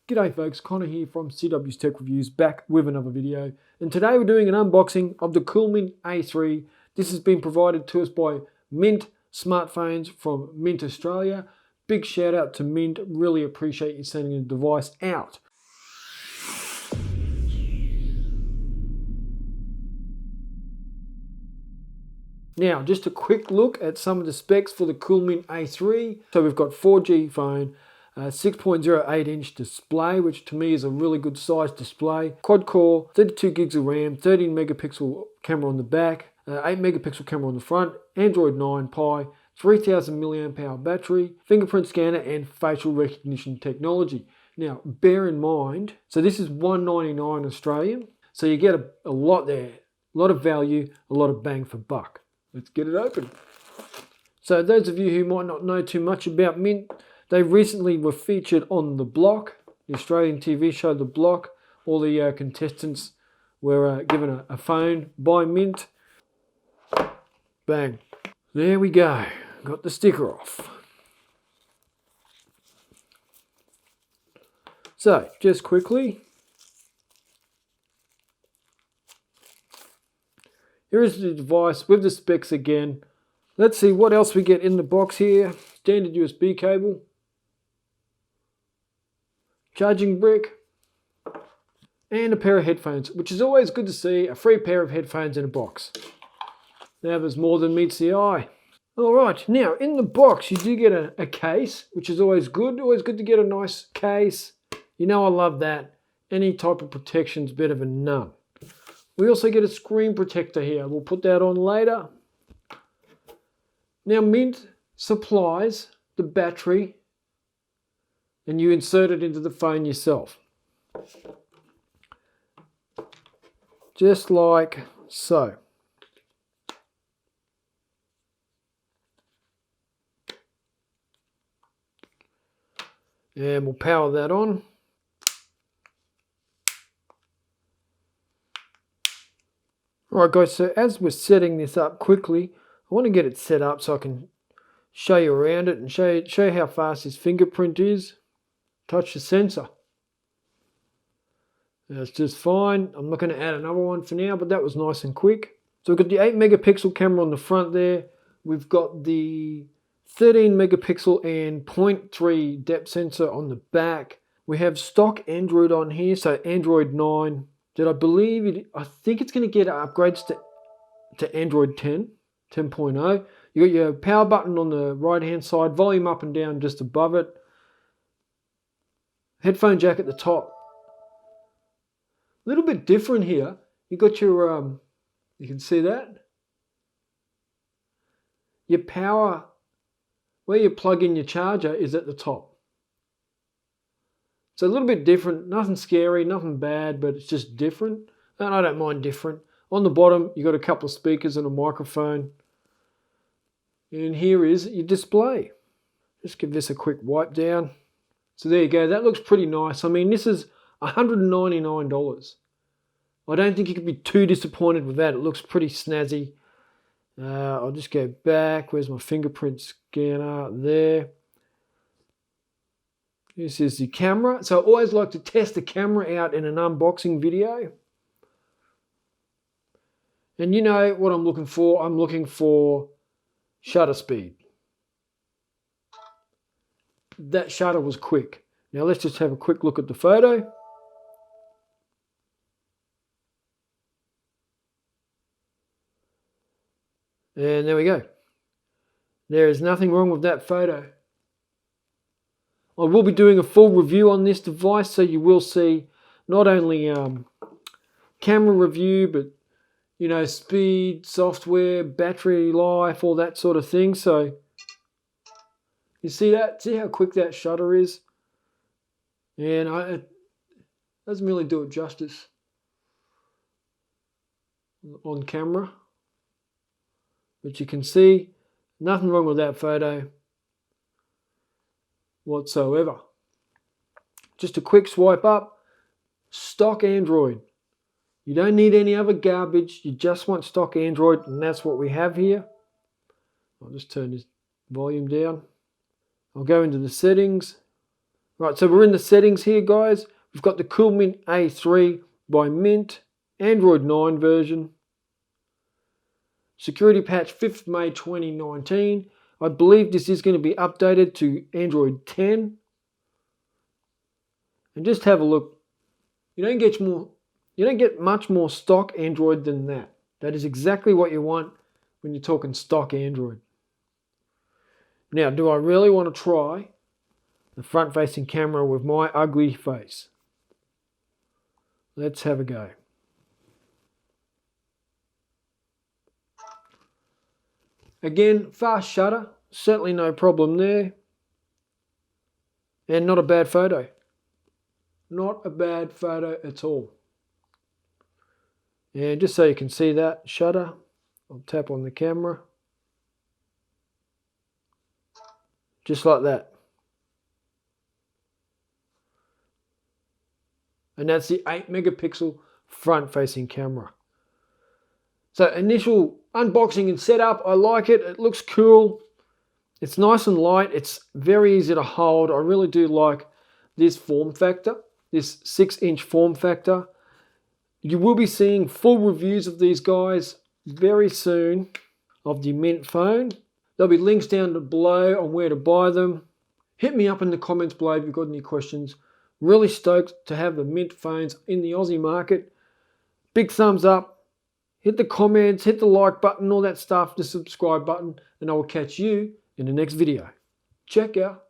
G'day folks, Connor here from CW's Tech Reviews, back with another video. And today we're doing an unboxing of the CoolMintt A3. This has been provided to us by Mintt smartphones from Mintt Australia. Big shout out to Mintt, really appreciate you sending the device out. Now, just a quick look at some of the specs for the CoolMintt A3. So we've got 4G phone, 6.08 inch display, which to me is a really good size display. Quad core, 32 gigs of RAM, 13 megapixel camera on the back, 8 megapixel camera on the front, Android 9 Pie, 3000 milliamp hour battery, fingerprint scanner and facial recognition technology. Now, bear in mind, so this is $199 Australian, so you get a lot there, a lot of value, a lot of bang for buck. Let's get it open. So those of you who might not know too much about Mintt, they recently were featured on The Block, the Australian TV show The Block. All the contestants were given a phone by Mintt. Bang. There we go. Got the sticker off. So, just quickly, here is the device with the specs again. Let's see what else we get in the box here. Standard USB cable, charging brick, and a pair of headphones, which is always good to see, a free pair of headphones in a box. Now there's more than meets the eye. Alright, now in the box you do get a case, which is always good to get a nice case. You know I love that. Any type of protection is better than none. We also get a screen protector here. We'll put that on later. Now Mintt supplies the battery and you insert it into the phone yourself. Just like so. And we'll power that on. Alright guys, so as we're setting this up quickly, I want to get it set up so I can show you around it and show you how fast this fingerprint is. Touch the sensor. That's just fine. I'm not going to add another one for now, but that was nice and quick. So we've got the 8 megapixel camera on the front there. We've got the 13 megapixel and 0.3 depth sensor on the back. We have stock Android on here, so Android 9. Did I believe it? I think it's going to get upgrades to Android 10, 10.0. You got your power button on the right hand side, volume up and down just above it. Headphone jack at the top. A little bit different here. You got your, you can see that. Your power, where you plug in your charger is at the top. So a little bit different, nothing scary, nothing bad, but it's just different. And I don't mind different. On the bottom, you got a couple of speakers and a microphone. And here is your display. Just give this a quick wipe down. So there you go, that looks pretty nice. I mean, this is $199. I don't think you could be too disappointed with that. It looks pretty snazzy. I'll just go back. Where's my fingerprint scanner? There. This is the camera. So I always like to test the camera out in an unboxing video. And you know what I'm looking for? I'm looking for shutter speed. That shutter was quick. Now let's just have a quick look at the photo. And there we go. There is nothing wrong with that photo. I will be doing a full review on this device, so you will see not only camera review, but you know, speed, software, battery life, all that sort of thing. So you see that? See how quick that shutter is? And it doesn't really do it justice on camera. But you can see nothing wrong with that photo whatsoever. Just a quick swipe up. Stock Android. You don't need any other garbage. You just want stock Android, and that's what we have here. I'll just turn this volume down. I'll go into the settings. Right, so we're in the settings here, guys. We've got the CoolMintt A3 by Mintt, Android 9 version. Security patch 5th May 2019. I believe this is going to be updated to Android 10. And just have a look. You don't get much more stock Android than that. That is exactly what you want when you're talking stock Android. Now, do I really want to try the front-facing camera with my ugly face? Let's have a go. Again, fast shutter, certainly no problem there. And not a bad photo. Not a bad photo at all. And just so you can see that shutter, I'll tap on the camera. Just like that. And that's the 8 megapixel front facing camera. So initial unboxing and setup, I like it. It looks cool. It's nice and light. It's very easy to hold. I really do like this form factor, this 6-inch form factor. You will be seeing full reviews of these guys very soon of the Mintt phone. There'll be links down below on where to buy them. Hit me up in the comments below if you've got any questions. Really stoked to have the Mintt phones in the Aussie market. Big thumbs up. Hit the comments, hit the like button, all that stuff, the subscribe button, and I will catch you in the next video. Check out.